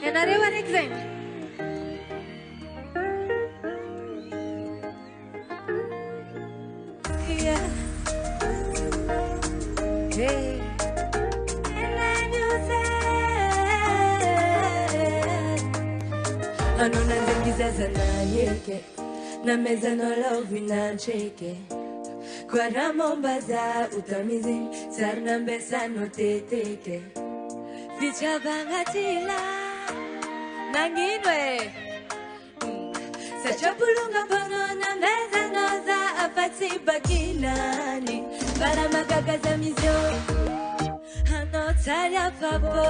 Ianareo araiky zegny. Yeah. Hey. Ano nanzengizaza na yeke na meza no love na cheke kwa ramombaza utamizi sarna mbesa no teteke ficha bangatila nanginwe sacha pulunga bono na meza no za afati bakinani para magagaza mizyo ano talia papo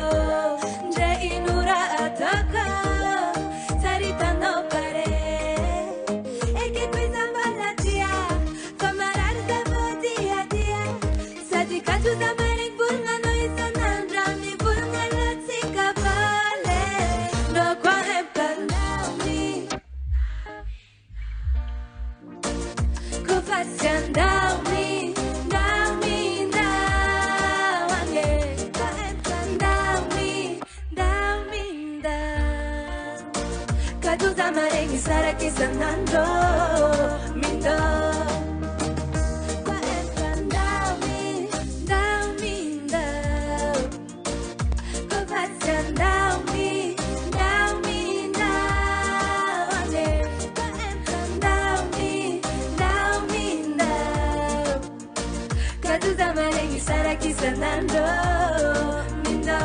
nje inura ataka sarita no pare e che questa malattia fa malare da dia dia sadika tu da mare bulna no isanandra mi bulna la zika vale no qua è parlami co fassi andarmi Kaduza maregi sara kisanando mindo kwa enfandami dami ndao kwa fasandami dami ndao ane kwa enfandami dami ndao Kaduza maregi sara kisanando mindo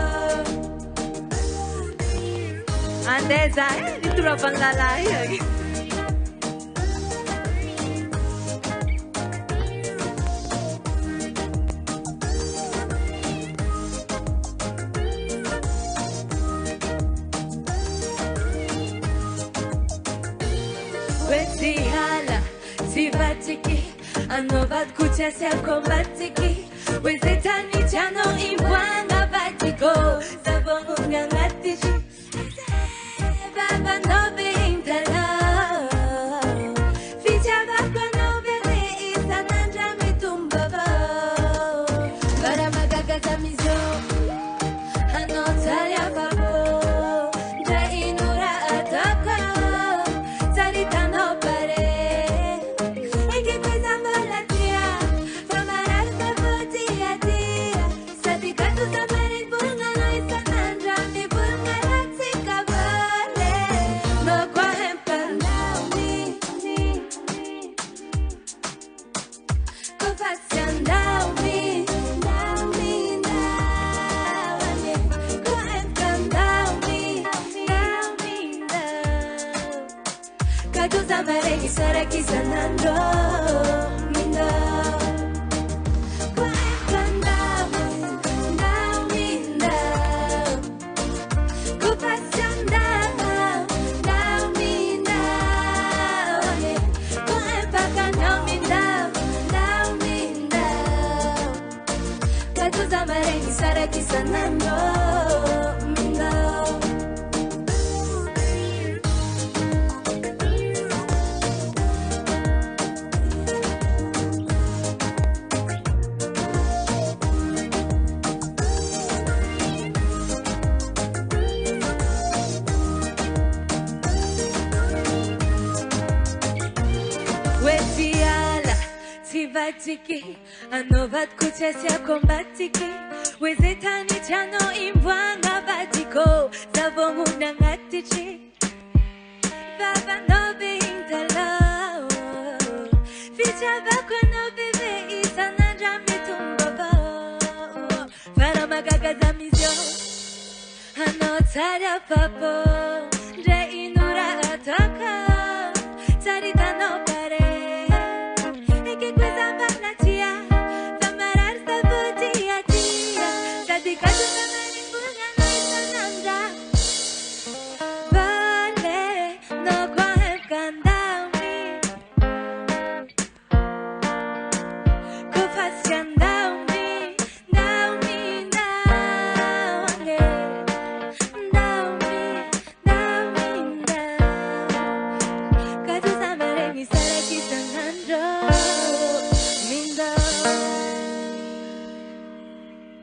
Andeza, diturapan lalaki. Questi hala, si vatiki, hanno vatkucha si acombatiki. Questi tani c'hanno in buona vatiko, savongo ngangatici. Baba no bintala Ficha baba no bebe isa nanja mitumbaba Para magagaza mizo Ano talia papo Ja inura ataka Sarita no pare E che questa malattia Fa malare da dia dia Sadika tu da mare bulga no isa nanja mi bulga la zika No qua è parlami Come faccio andarmi Dammi, dammi Qua è parlami Dammi, dammi Kaduza maregi sara kisanando Mindo Qua è parlami Dammi, dammi Come faccio Maregi sara kisanando mindo Wesiala si vatiki hanno vatkucha si acombatiki Wezetani chano imwanga batiko Savongu nangatichi Baba no bintala Ficha bakwa no bebe isa nanja mitumbaba Para magagaza mizyo Ano talia papo